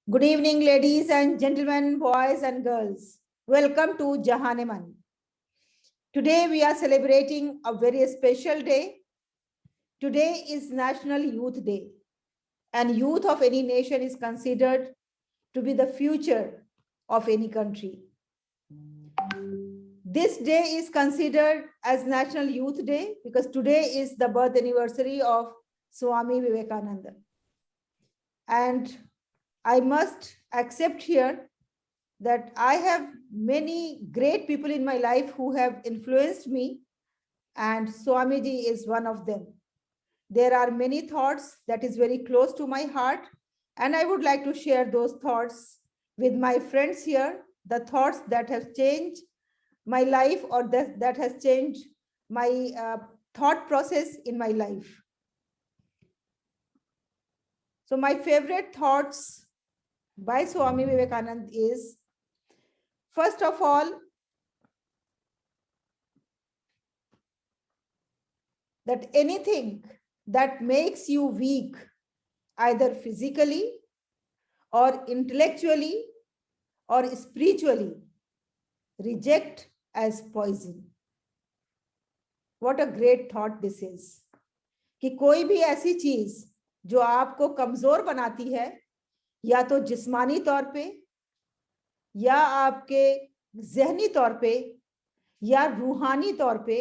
Good evening, ladies and gentlemen, boys and girls. Welcome to Jahaneman. Today we are celebrating a very special day. Today is National Youth Day, and youth of any nation is considered to be the future of any country. This day is considered as National Youth Day because today is the birth anniversary of Swami Vivekananda. And I must accept here that I have many great people in my life who have influenced me, and Swamiji is one of them. There are many thoughts that is very close to my heart, and I would like to share those thoughts with my friends here, the thoughts that have changed my life or that has changed my thought process in my life. So my favorite thoughts by Swami Vivekananda is, first of all, that anything that makes you weak, either physically or intellectually or spiritually, reject as poison. What a great thought this is. कि कोई भी ऐसी चीज जो आपको कमजोर बनाती है, या तो जिस्मानी तौर पे या आपके जहनी तौर पे या रूहानी तौर पे,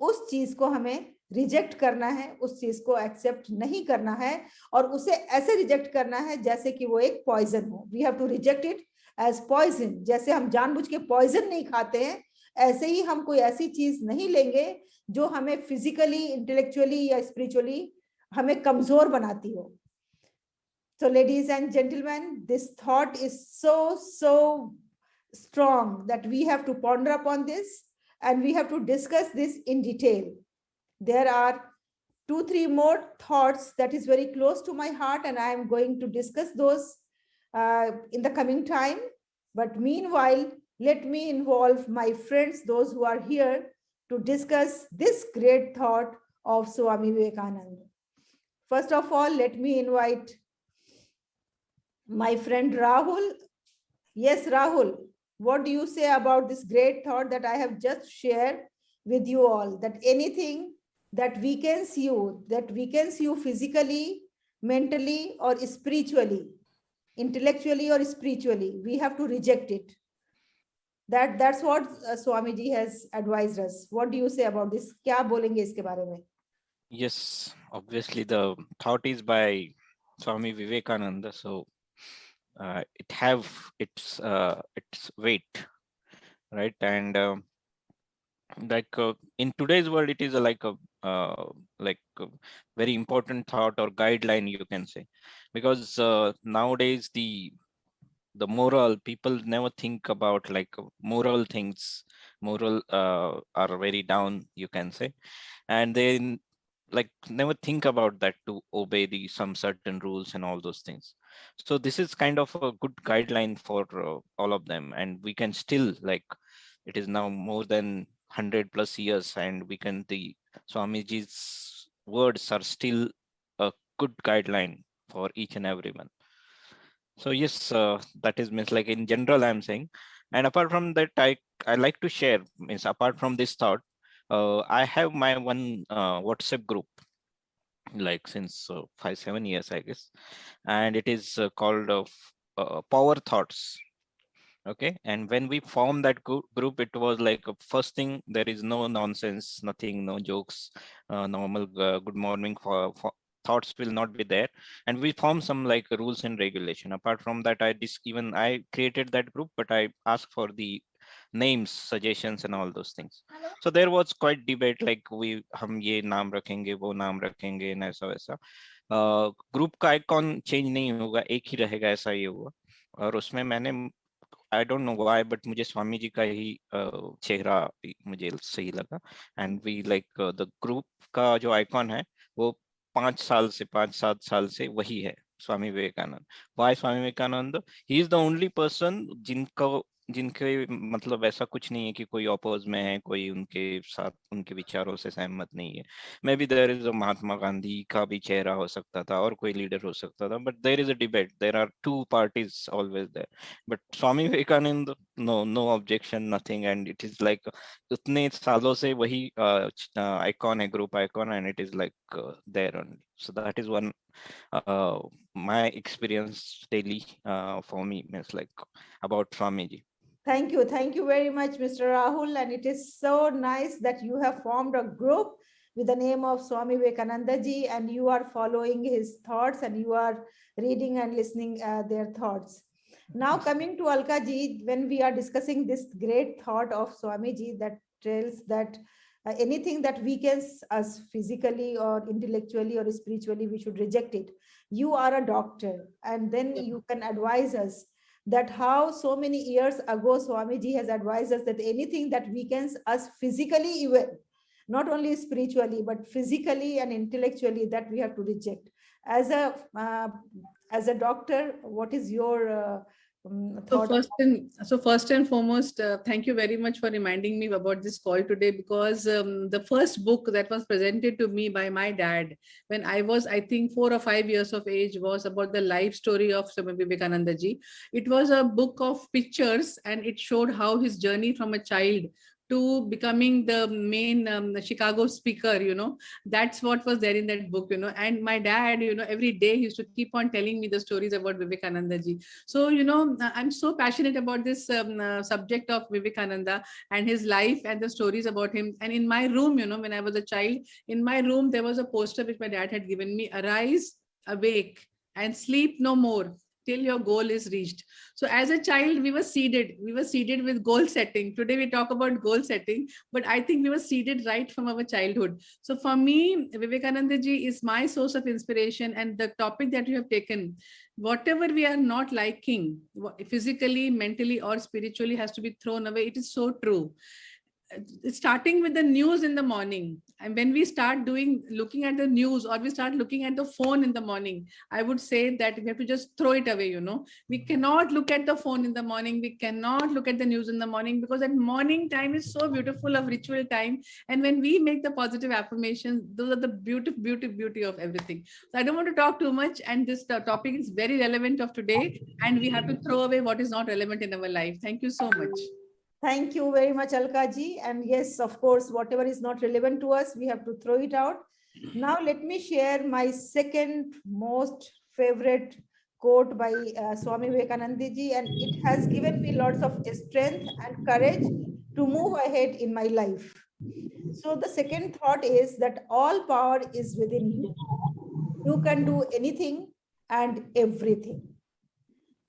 उस चीज को हमें रिजेक्ट करना है, उस चीज को एक्सेप्ट नहीं करना है, और उसे ऐसे रिजेक्ट करना है जैसे कि वो एक पॉइजन हो. We have to reject it as poison. जैसे हम जानबूझ के पॉइजन नहीं खाते हैं, ऐसे ही हम कोई ऐसी चीज नहीं लेंगे जो हमें फिजिकली, इंटेलेक्चुअली या स्पिरिचुअली हमें कमजोर बनाती हो. So ladies and gentlemen, this thought is so strong that we have to ponder upon this and we have to discuss this in detail. There are 2-3 more thoughts that is very close to my heart, and I am going to discuss those in the coming time. But meanwhile, let me involve my friends, those who are here, to discuss this great thought of Swami Vivekananda. First of all, let me invite my friend Rahul. Yes, Rahul, what do you say about this great thought that I have just shared with you all? That anything that weakens you physically, mentally, or spiritually, intellectually or spiritually, we have to reject it. That's what Swamiji has advised us. What do you say about this? क्या बोलेंगे इसके बारे में? Yes, obviously the thought is by Swami Vivekananda, so it have its weight, right? And in today's world, it is like a very important thought or guideline, you can say, because nowadays the moral people never think about moral things. Moral are very down, you can say, and they never think about that to obey some certain rules and all those things. So this is kind of a good guideline for all of them, and we can still it is now more than 100 plus years, and the Swamiji's words are still a good guideline for each and everyone. So yes, that is means in general I'm saying. And apart from that, I like to share, means apart from this thought, I have my one WhatsApp group since 5-7 years, I guess, and it is called Power Thoughts. Okay, and when we formed that group, it was first thing, there is no nonsense, nothing, no jokes, normal good morning for thoughts will not be there, and we formed some rules and regulation. Apart from that, I created that group, but I asked for the names, suggestions, and all those things. So there was quite debate, हम ये नाम रखेंगे, वो नाम रखेंगे, and ऐसा वैसा. Group का आइकॉन चेंज नहीं होगा, एक ही रहेगा, ऐसा ये हुआ. और उसमें मैंने I don't know why, but मुझे स्वामी जी का ही चेहरा मुझे सही लगा, एंड वी द ग्रुप का जो आइकॉन है वो 5-7 साल से वही है, Swami Vivekananda. Why Swami Vivekananda? He is the only person जिनके मतलब ऐसा कुछ नहीं है कि कोई अपोज में है, कोई उनके साथ उनके विचारों से सहमत नहीं है। Maybe there is a Mahatma Gandhi का भी चेहरा हो सकता था और कोई लीडर हो सकता था, but there is a debate, there are two parties always there. But Swami Vivekananda, no no objection, nothing, and it is like उतने सालों से वही आइकॉन है, group icon, and it is like there only. So that is one my experience daily for me, means like about Swamiji. Thank you very much, Mr. Rahul. And it is so nice that you have formed a group with the name of Swami Vivekananda ji, and you are following his thoughts and you are reading and listening their thoughts. Now, coming to Alka ji, when we are discussing this great thought of Swami ji that tells that anything that weakens us physically or intellectually or spiritually, we should reject it. You are a doctor, and then you can advise us that how so many years ago Swamiji has advised us that anything that weakens us physically, even not only spiritually but physically and intellectually, that we have to reject. As a doctor, what is your So thought? first and foremost, thank you very much for reminding me about this call today, because the first book that was presented to me by my dad when I was, I think, 4 or 5 years of age was about the life story of Swami Vivekananda ji. It was a book of pictures, and it showed how his journey from a child to becoming the main Chicago speaker, that's what was there in that book, and my dad, every day he used to keep on telling me the stories about Vivekananda ji. So, I'm so passionate about this subject of Vivekananda and his life and the stories about him. And in my room, when I was a child, in my room, there was a poster which my dad had given me: arise, awake, and sleep no more till your goal is reached. So as a child, we were seeded with goal setting. Today we talk about goal setting, but I think we were seeded right from our childhood. So for me, Vivekananda ji is my source of inspiration, and the topic that you have taken, whatever we are not liking physically, mentally, or spiritually, has to be thrown away. It is so true. Starting with the news in the morning, and when we start looking at the news, or we start looking at the phone in the morning, I would say that we have to just throw it away. We cannot look at the phone in the morning, we cannot look at the news in the morning, because that morning time is so beautiful, of ritual time. And when we make the positive affirmations, those are the beauty of everything. So I don't want to talk too much, and this topic is very relevant of today, and we have to throw away what is not relevant in our life. Thank you so much. Thank you very much, Alka ji. And yes, of course, whatever is not relevant to us, we have to throw it out. Now, let me share my second most favorite quote by Swami Vivekananda ji, and it has given me lots of strength and courage to move ahead in my life. So the second thought is that all power is within you. You can do anything and everything.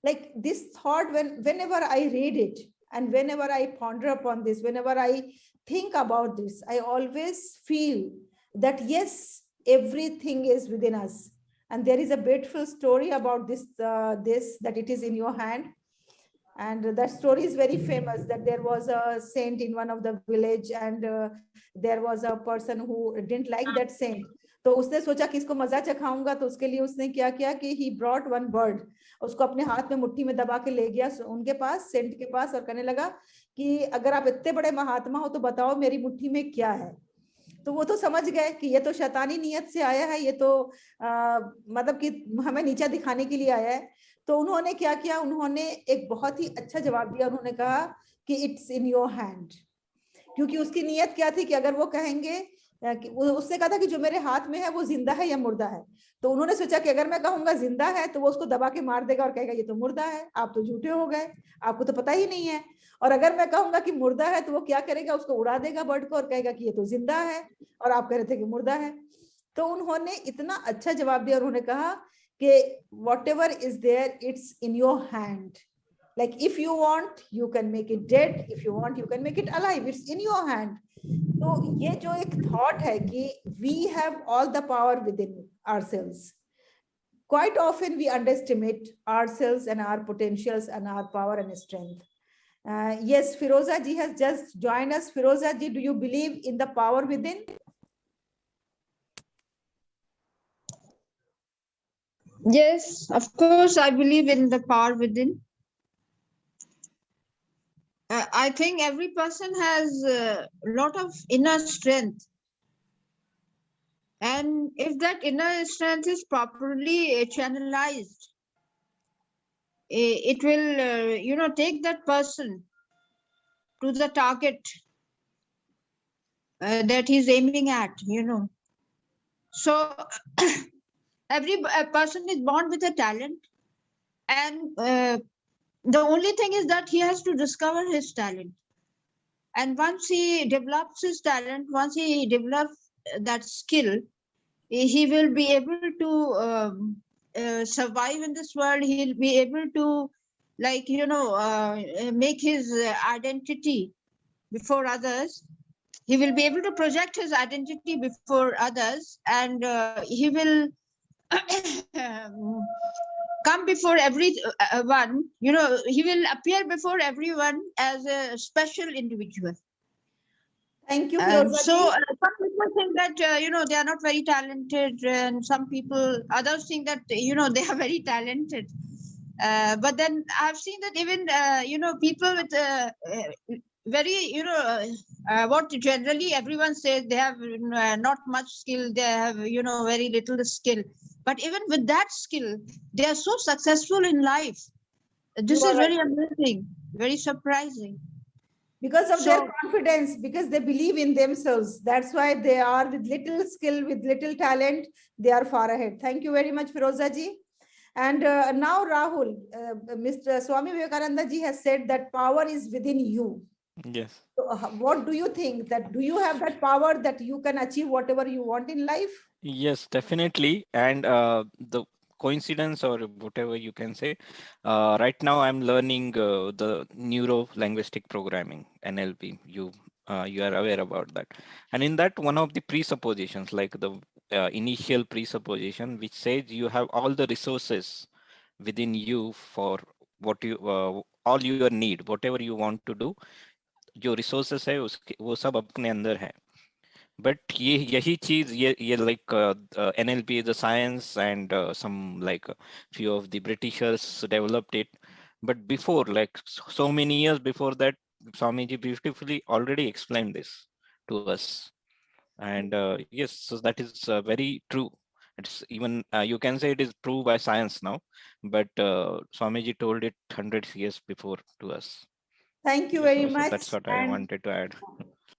Like this thought, whenever I read it, and whenever I ponder upon this, whenever I think about this, I always feel that yes, everything is within us. And there is a beautiful story about this, that it is in your hand. And that story is very famous, that there was a saint in one of the village, and there was a person who didn't like that saint. तो उसने सोचा कि इसको मजा चखाऊंगा, तो उसके लिए उसने क्या किया कि he brought one bird, उसको अपने हाथ में मुट्ठी में दबा के ले गया उनके पास, सेंट के पास, और कहने लगा कि अगर आप इतने बड़े महात्मा हो तो बताओ मेरी मुट्ठी में क्या है। तो वो तो समझ गए कि ये तो शैतानी नियत से आया है, ये तो मतलब कि हमें नीचा दिखाने के लिए आया है। तो उन्होंने क्या किया, उन्होंने एक बहुत ही अच्छा जवाब दिया। उन्होंने कहा कि इट्स इन योर हैंड, क्योंकि उसकी नीयत क्या थी कि अगर वो कहेंगे, उसने कहा था कि जो मेरे हाथ में है वो जिंदा है या मुर्दा है। तो उन्होंने सोचा कि अगर मैं कहूंगा जिंदा है तो वो उसको दबा के मार देगा और कहेगा ये तो मुर्दा है, आप तो झूठे हो गए, आपको तो पता ही नहीं है। और अगर मैं कहूंगा कि मुर्दा है तो वो क्या करेगा, उसको उड़ा देगा बर्ड को और कहेगा कि ये तो जिंदा है और आप कह रहे थे कि मुर्दा है। तो उन्होंने इतना अच्छा जवाब दिया, उन्होंने कहा कि whatever is there, it's in your hand. Like if you want, you can make it dead. If you want, you can make it alive. It's in your hand. तो ये जो एक thought है कि we have all the power within ourselves. Quite often we underestimate ourselves and our potentials and our power and strength. Yes, Firoza ji has just joined us. Firoza ji, do you believe in the power within? Yes, of course, I believe in the power within. I think every person has a lot of inner strength. And if that inner strength is properly channelized, it will, take that person to the target that he's aiming at. So every person is born with a talent, and the only thing is that he has to discover his talent. And once he develops his talent, once he develops that skill, he will be able to survive in this world. He'll be able to, make his identity before others. He will be able to project his identity before others, and he will come before everyone. He will appear before everyone as a special individual. Thank you, So Firoza ji. some people think that they are not very talented, and some people, others think that they are very talented. But then I've seen that even people with very what generally everyone says, they have not much skill, they have very little skill, but even with that skill they are so successful in life. This You are is right. very amazing, very surprising. Because of their So- confidence, because they believe in themselves. That's why they are with little skill, with little talent, they are far ahead. Thank you very much, Firoza ji. And now Rahul, Mr. Swami Vivekananda ji has said that power is within you. Yes. So, what do you think? That do you have that power that you can achieve whatever you want in life? Yes, definitely. And the coincidence or whatever you can say, right now I'm learning the neuro linguistic programming, NLP. You are aware about that. And in that, one of the presuppositions, like the initial presupposition, which says you have all the resources within you for what you all your need, whatever you want to do, जो resources है उसके वो सब अपने अंदर है. But यही चीज ये like NLP, the science, and some like few of the Britishers developed it. But before, like so many years before that, Swamiji beautifully already explained this to us. And yes, so that is very true. It's even you can say it is proved by science now, but Swamiji told it hundreds of years before to us. Thank you very So much. that's what I And wanted to add.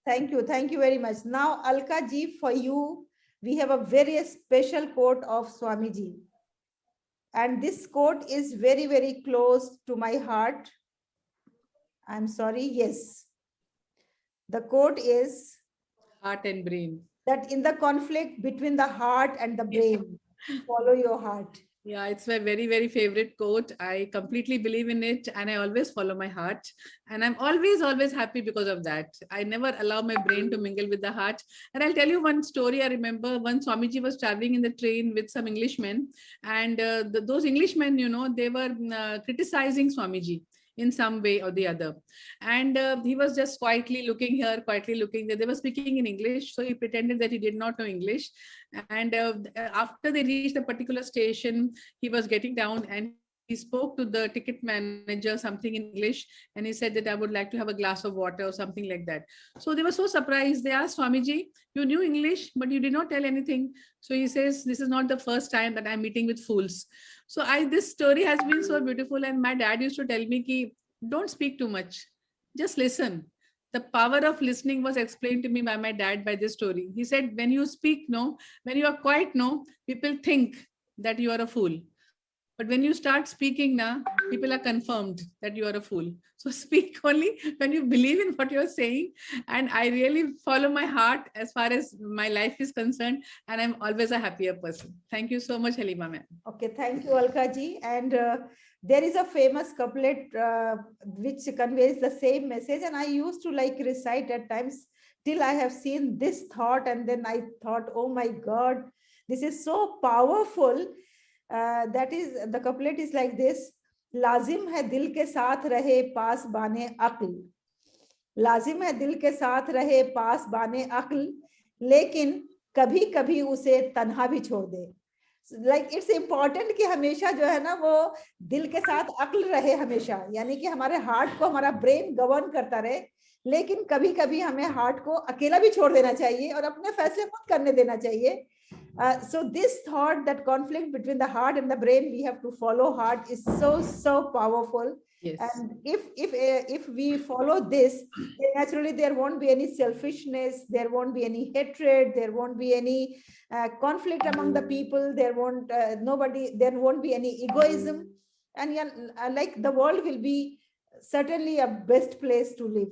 thank you. Thank you very much. Now, Alka ji, for you, we have a very special quote of Swamiji. And this quote is very, very close to my heart. I'm sorry. Yes. The quote is Heart and brain. that in the conflict between the heart and the brain, follow your heart. Yeah, it's my very, very favorite quote. I completely believe in it and I always follow my heart. And I'm always, always happy because of that. I never allow my brain to mingle with the heart. And I'll tell you one story. I remember when Swamiji was traveling in the train with some Englishmen, and those Englishmen, they were criticizing Swamiji in some way or the other. And he was just quietly looking here, quietly looking there. They were speaking in English, so he pretended that he did not know English. And after they reached a particular station, he was getting down and he spoke to the ticket manager something in English, and he said that I would like to have a glass of water or something like that. So they were so surprised. They asked Swamiji, you knew English, but you did not tell anything. So he says, this is not the first time that I'm meeting with fools. So this story has been so beautiful. And my dad used to tell me, ki, don't speak too much, just listen. The power of listening was explained to me by my dad by this story. He said, when you speak, no, when you are quiet, no, people think that you are a fool. But when you start speaking now, people are confirmed that you are a fool. So speak only when you believe in what you're saying. And I really follow my heart as far as my life is concerned. And I'm always a happier person. Thank you so much, Halima ma'am. Okay, thank you, Alka ji. And there is a famous couplet which conveys the same message. And I used to like recite at times till I have seen this thought. And then I thought, oh my God, this is so powerful. That is, the couplet is like this: लाजिम है दिल के साथ रहे पास बाने अक्ल, लाजिम है दिल के साथ रहे पास बाने अक्ल, लेकिन कभी कभी उसे तन्हा भी छोड़ दे. लाइक इट्स इम्पोर्टेंट कि हमेशा जो है ना वो दिल के साथ अक्ल रहे हमेशा, यानी कि हमारे हार्ट को हमारा ब्रेन गवर्न करता रहे, लेकिन कभी कभी हमें हार्ट को अकेला भी छोड़ देना चाहिए और अपने फैसले खुद करने देना चाहिए. So this thought, that conflict between the heart and the brain, we have to follow heart, is so powerful. Yes. And if we follow this, then naturally there won't be any selfishness, there won't be any hatred, there won't be any conflict among the people, there won't be any egoism, and like the world will be certainly a best place to live.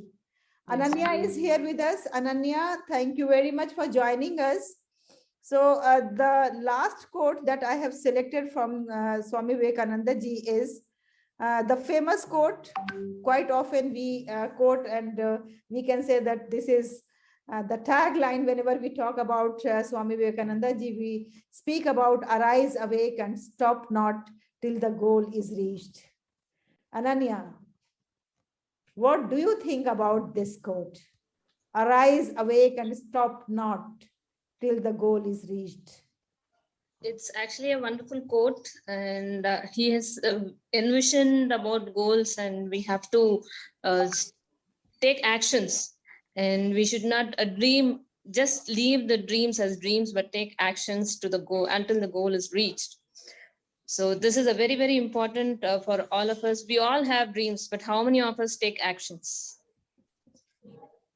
Yes. Ananya is here with us. Ananya, thank you very much for joining us. So the last quote that I have selected from Swami Vivekananda ji is the famous quote. Quite often we quote, and we can say that this is the tagline whenever we talk about Swami Vivekananda ji. We speak about arise, awake, and stop not till the goal is reached. Ananya, what do you think about this quote? Arise, awake, and stop not till the goal is reached. It's actually a wonderful quote, and he has envisioned about goals, and we have to take actions, and we should not dream, just leave the dreams as dreams, but take actions to the goal until the goal is reached. So this is a very, very important for all of us. We all have dreams, but how many of us take actions?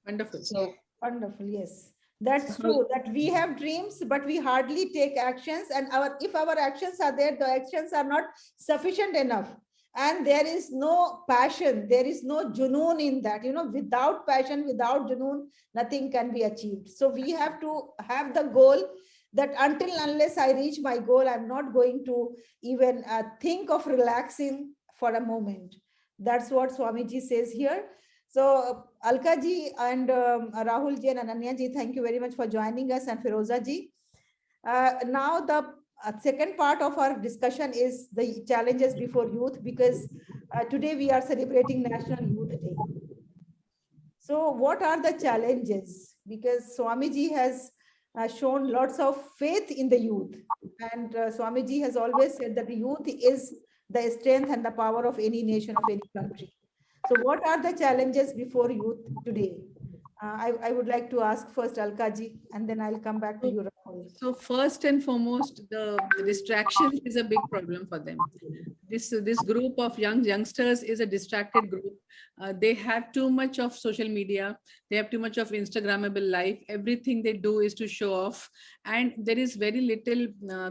Wonderful. So wonderful, yes. That's true, that we have dreams, but we hardly take actions. And if our actions are there, the actions are not sufficient enough. And there is no passion, there is no junoon in that. Without passion, without junoon, nothing can be achieved. So we have to have the goal that unless I reach my goal, I'm not going to even think of relaxing for a moment. That's what Swamiji says here. So Alka ji and Rahul ji and Ananya ji, thank you very much for joining us, and Firoza ji. Now the second part of our discussion is the challenges before youth, because today we are celebrating National Youth Day. So what are the challenges? Because Swamiji has shown lots of faith in the youth, and Swamiji has always said that the youth is the strength and the power of any nation, of any country. So what are the challenges before youth today? I would like to ask first Alka ji, and then I'll come back to you, Rahul. So first and foremost, the distraction is a big problem for them. This group of youngsters is a distracted group. They have too much of social media. They have too much of Instagrammable life. Everything they do is to show off, and there is very little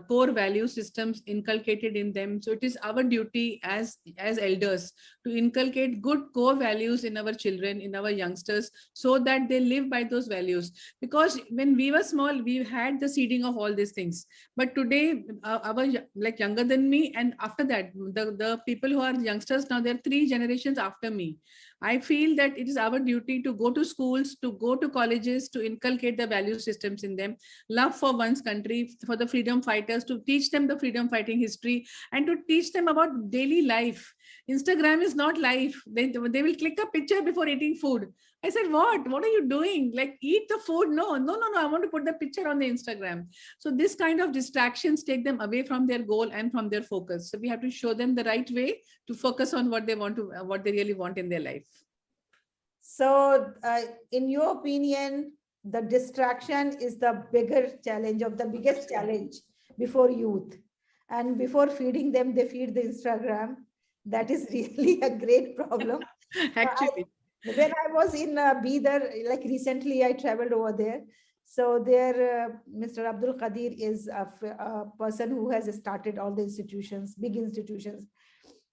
core value systems inculcated in them. So it is our duty as elders to inculcate good core values in our children, in our youngsters, so that they live by those values. Because when we were small, we had the seeding of all these things. But today, our like younger than me, and after that, the people who are youngsters now, they're 3 generations after me. I feel that it is our duty to go to schools, to go to colleges, to inculcate the value systems in them, love for one's country, for the freedom fighters, to teach them the freedom fighting history, and to teach them about daily life. Instagram is not life. They will click a picture before eating food. I said, what are you doing? Like, eat the food. No, I want to put the picture on the Instagram. So this kind of distractions take them away from their goal and from their focus. So we have to show them the right way to focus on what they want to, what they really want in their life. So in your opinion, the distraction is the biggest challenge before youth. And before feeding them, they feed the Instagram. That is really a great problem. Actually. When I was in Bidar, like recently I traveled over there. So there, Mr. Abdul Qadir is a person who has started all the institutions, big institutions.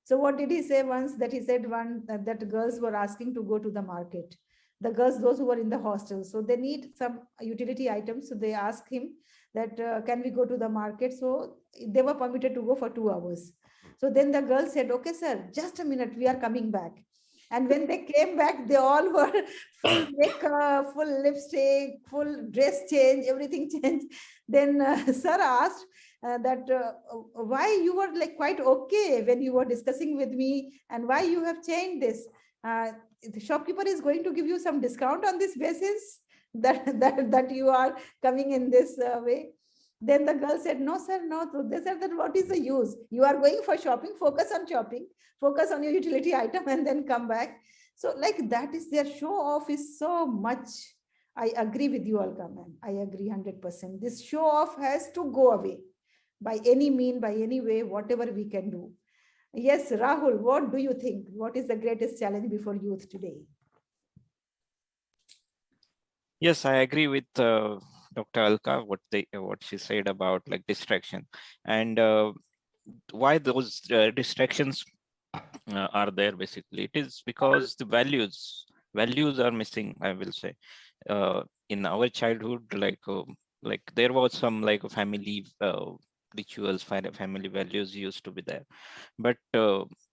So what did he say once? That he said that girls were asking to go to the market. The girls, those who were in the hostels, so they need some utility items. So they asked him that, can we go to the market? So they were permitted to go for 2 hours. So then the girl said, okay, sir, just a minute, we are coming back. And when they came back, they all were full makeup, full lipstick, full dress change, everything changed. Then sir asked that why you were like quite okay when you were discussing with me, and why you have changed this. The shopkeeper is going to give you some discount on this basis that you are coming in this way. Then the girl said, no, sir, no. So they said that what is the use? You are going for shopping, focus on shopping, focus on your utility item and then come back. So like that is their show off is so much. I agree with you, Alka ma'am. I agree 100%. This show off has to go away by any mean, by any way, whatever we can do. Yes, Rahul, what do you think? What is the greatest challenge before youth today? Yes, I agree with Dr. Alka, what she said about like distraction, and why those distractions are there. Basically, it is because the values are missing, I will say. In our childhood, like there was some like family rituals, family values used to be there, but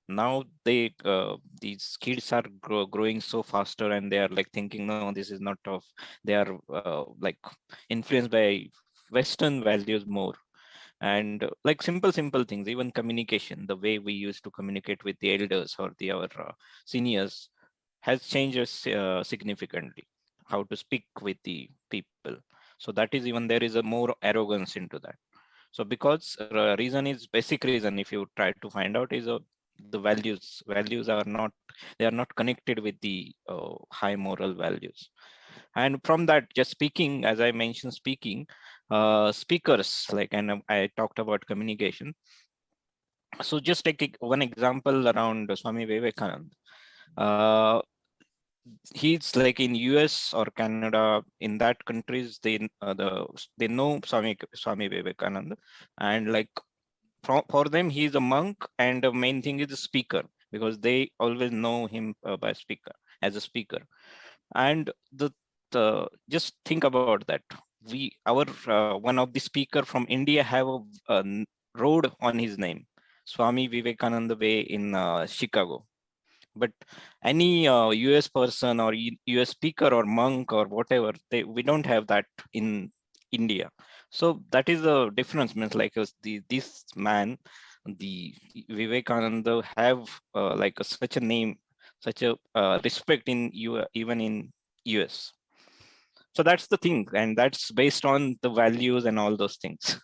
now these kids are growing so faster, and they are like thinking, no, this is not of. They are like influenced by Western values more, and like simple things, even communication, the way we used to communicate with the elders or our seniors has changed significantly. How to speak with the people, so that is, even there is a more arrogance into that. So because reason is basic reason, if you try to find out, is the values are not, they are not connected with the high moral values. And from that, just speaking, as I mentioned, speakers, like, and I talked about communication. So just take one example around Swami Vivekananda. He's like in US or Canada, in that countries, they know Swami Vivekananda, and like for them he's a monk, and the main thing is a speaker, because they always know him by speaker, as a speaker. And the just think about that. Our one of the speaker from India have a road on his name, Swami Vivekananda Way in Chicago. But any US person or US speaker or monk or whatever, we don't have that in India. So that is the difference. Means like this man, the Vivekananda, have like such a name, such a respect in even in US. So that's the thing, and that's based on the values and all those things.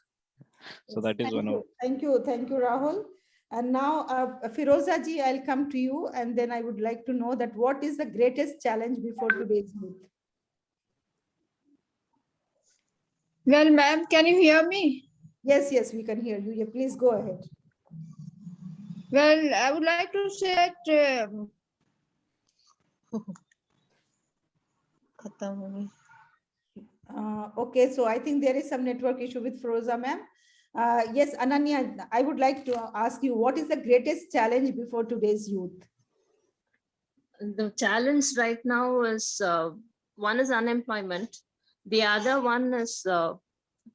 So that is one of. Thank you, Rahul. And now, Firoza ji, I'll come to you, and then I would like to know that what is the greatest challenge before today's youth? Well, ma'am, can you hear me? Yes, we can hear you. Yeah, please go ahead. Well, I would like to say that okay, so I think there is some network issue with Firoza ma'am. Yes, Ananya, I would like to ask you, what is the greatest challenge before today's youth? The challenge right now is one is unemployment. The other one is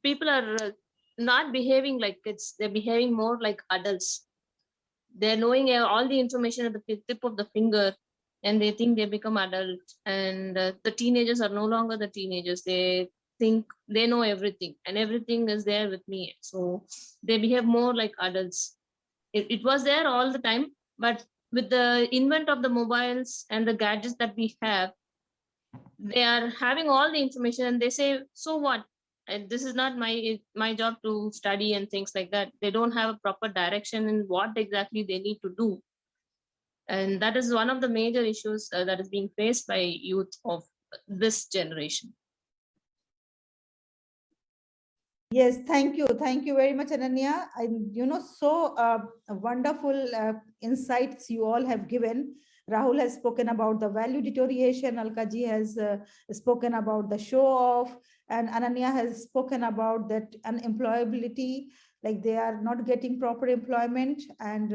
people are not behaving like kids. They're behaving more like adults. They're knowing all the information at the tip of the finger, and they think they become adult. And the teenagers are no longer the teenagers. They think they know everything, and everything is there with me. So they behave more like adults. It was there all the time, but with the invent of the mobiles and the gadgets that we have, they are having all the information, and they say, so what? And this is not my job to study and things like that. They don't have a proper direction in what exactly they need to do. And that is one of the major issues that is being faced by youth of this generation. Yes, thank you very much, Ananya. So wonderful insights you all have given. Rahul has spoken about the value deterioration, Alkaji has spoken about the show off, and Ananya has spoken about that unemployability, like they are not getting proper employment, and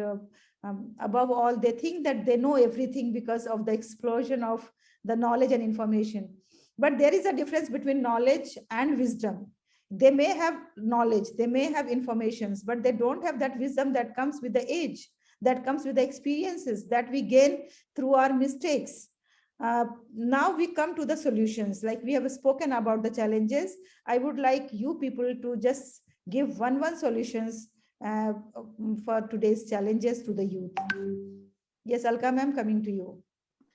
above all, they think that they know everything because of the explosion of the knowledge and information. But there is a difference between knowledge and wisdom. They may have knowledge, they may have informations, but they don't have that wisdom that comes with the age, that comes with the experiences that we gain through our mistakes. Now we come to the solutions. Like we have spoken about the challenges, I would like you people to just give one solutions for today's challenges to the youth. Yes, Alka ma'am, coming to you.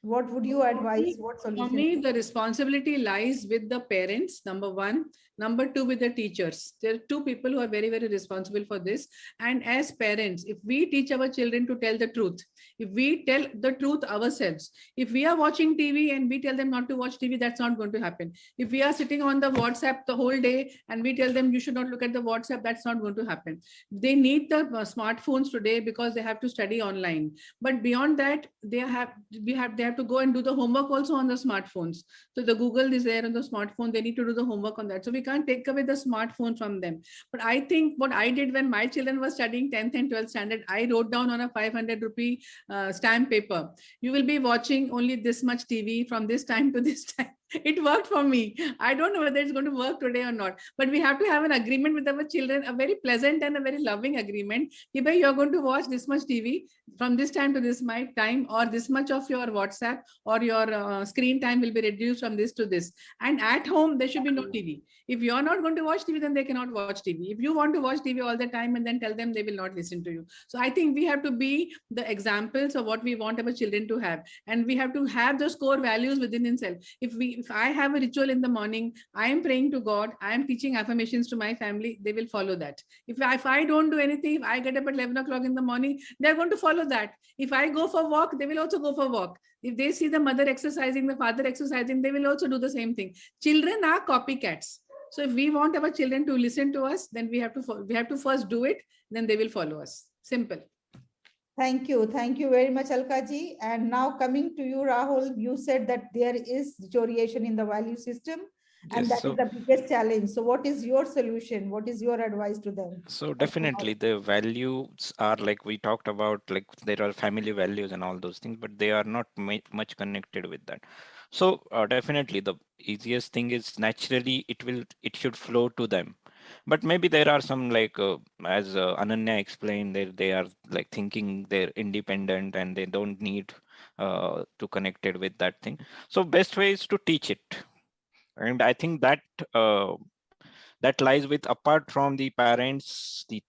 What would you advise? What For solution? me, the responsibility lies with the parents, number one. Number two, with the teachers. There are two people who are very, very responsible for this. And as parents, if we teach our children to tell the truth, if we tell the truth ourselves, if we are watching TV and we tell them not to watch TV, that's not going to happen. If we are sitting on the WhatsApp the whole day and we tell them you should not look at the WhatsApp, that's not going to happen. They need the smartphones today because they have to study online. But beyond that, they have to go and do the homework also on the smartphones. So the Google is there on the smartphone. They need to do the homework on that. So we can't take away the smartphone from them. But I think what I did when my children were studying 10th and 12th standard, I wrote down on a 500 rupee stamp paper, you will be watching only this much TV from this time to this time. It worked for me. I don't know whether it's going to work today or not, but we have to have an agreement with our children, a very pleasant and a very loving agreement. You're going to watch this much TV from this time to this time, or this much of your WhatsApp or your screen time will be reduced from this to this. And at home, there should be no TV. If you're not going to watch TV, then they cannot watch TV. If you want to watch TV all the time and then tell them, they will not listen to you. So I think we have to be the examples of what we want our children to have. And we have to have those core values within itself. If I have a ritual in the morning, I am praying to God, I am teaching affirmations to my family, they will follow that. If I don't do anything, if I get up at 11 o'clock in the morning, they're going to follow that. If I go for walk, they will also go for walk. If they see the mother exercising, the father exercising, they will also do the same thing. Children are copycats. So if we want our children to listen to us, then we have to first do it, then they will follow us. Simple. Thank you. Thank you very much, Alkaji. And now coming to you, Rahul, you said that there is deterioration in the value system, and Yes, that so is the biggest challenge. So what is your solution? What is your advice to them? so definitely the values are like we talked about, like there are family values and all those things, but they are not much connected with that. So definitely the easiest thing is naturally it should flow to them. But maybe there are some like as Ananya explained, they are like thinking they're independent and they don't need to connect it with that thing. So best way is to teach it. And I think that that lies with, apart from the parents, the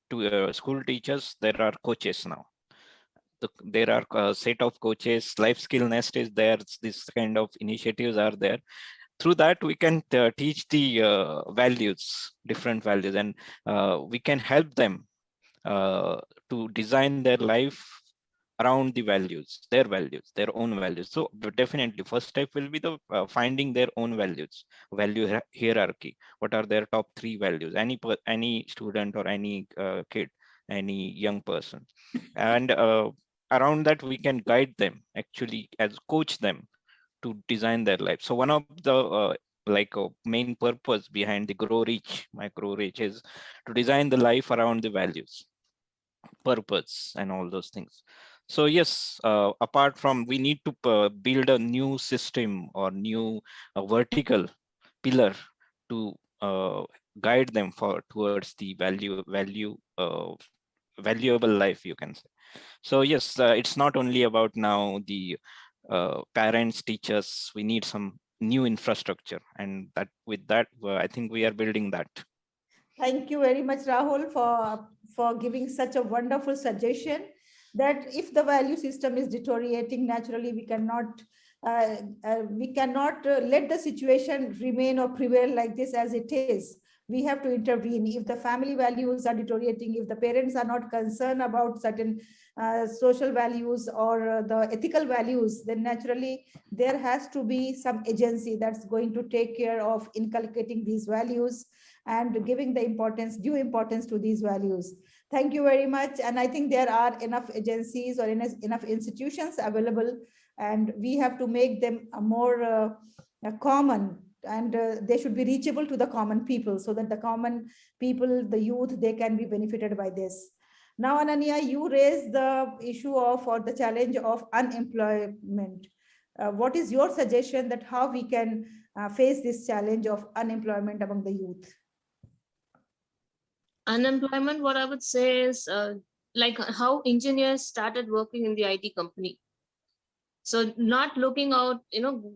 school teachers, there are coaches now. There are a set of coaches, Life Skill Nest is there, this kind of initiatives are there. Through that we can teach the values, different values, and we can help them to design their life around the values, their own values. So definitely first step will be the finding their own values, value hierarchy. What are their top 3 values? Any student or any kid, any young person, and around that we can guide them, actually as coach them to design their life. So one of the main purpose behind the Grow Rich, Micro Rich, is to design the life around the values, purpose, and all those things. So yes, apart from, we need to build a new system or new vertical pillar to guide them towards the valuable life, you can say. So yes, it's not only about now the parents, teachers. We need some new infrastructure, and that with that I think we are building that. Thank you very much, Rahul, for giving such a wonderful suggestion, that if the value system is deteriorating, naturally we cannot let the situation remain or prevail like this as it is. We have to intervene. If the family values are deteriorating, if the parents are not concerned about certain social values or the ethical values, then naturally there has to be some agency that's going to take care of inculcating these values and giving the due importance to these values. Thank you very much. And I think there are enough agencies or enough institutions available, and we have to make them more common, and they should be reachable to the common people, so that the common people, the youth, they can be benefited by this. Now, Ananya, you raised the issue of, or the challenge of, unemployment. What is your suggestion that how we can face this challenge of unemployment among the youth? Unemployment, what I would say is like how engineers started working in the IT company. So not looking out,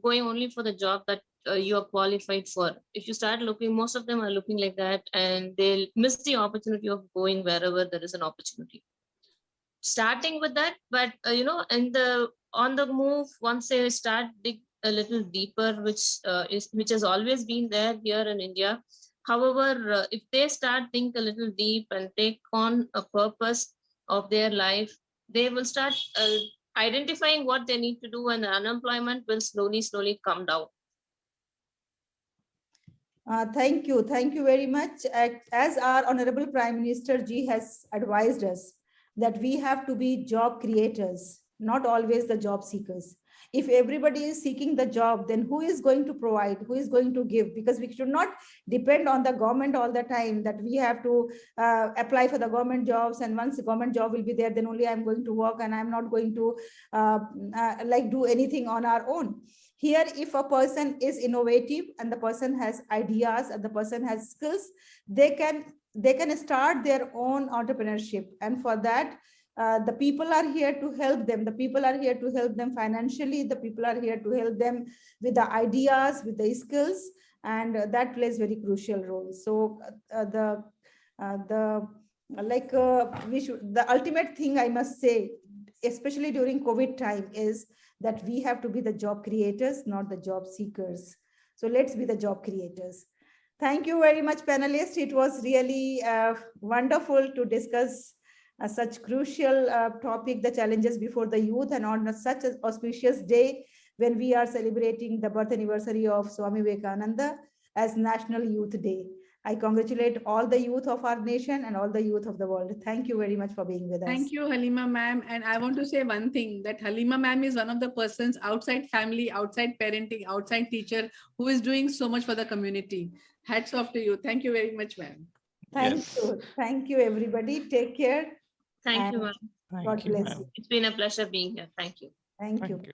going only for the job that you are qualified for. If you start looking, most of them are looking like that, and they'll miss the opportunity of going wherever there is an opportunity. starting with that, but in the on the move, once they start dig a little deeper, which has always been there here in India. However, if they start think a little deep and take on a purpose of their life, they will start identifying what they need to do, and unemployment will slowly come down. Thank you. Thank you very much. As our Honorable Prime Minister Ji has advised us that we have to be job creators, not always the job seekers. If everybody is seeking the job, then who is going to provide? Who is going to give? Because we should not depend on the government all the time, that we have to apply for the government jobs, and once the government job will be there, then only I'm going to work, and I'm not going to like do anything on our own. Here, if a person is innovative and the person has ideas and the person has skills, they can start their own entrepreneurship. And for that, the people are here to help them. The people are here to help them financially. The people are here to help them with the ideas, with the skills, and that plays very crucial role. So the ultimate thing I must say, especially during COVID time, is that we have to be the job creators, not the job seekers. So let's be the job creators. Thank you very much, panelists. It was really wonderful to discuss such crucial topic, the challenges before the youth, and on such an auspicious day when we are celebrating the birth anniversary of Swami Vivekananda as National Youth Day. I congratulate all the youth of our nation and all the youth of the world. Thank you very much for being with us. Thank you, Halima ma'am. And I want to say one thing, that Halima ma'am is one of the persons outside family, outside parenting, outside teacher, who is doing so much for the community. Hats off to you. Thank you very much, ma'am. Thank Yes. you. Thank you, everybody. Take care. Thank you, And ma'am. God Thank you, bless ma'am. you. It's been a pleasure being here. Thank you. Thank you. Thank you.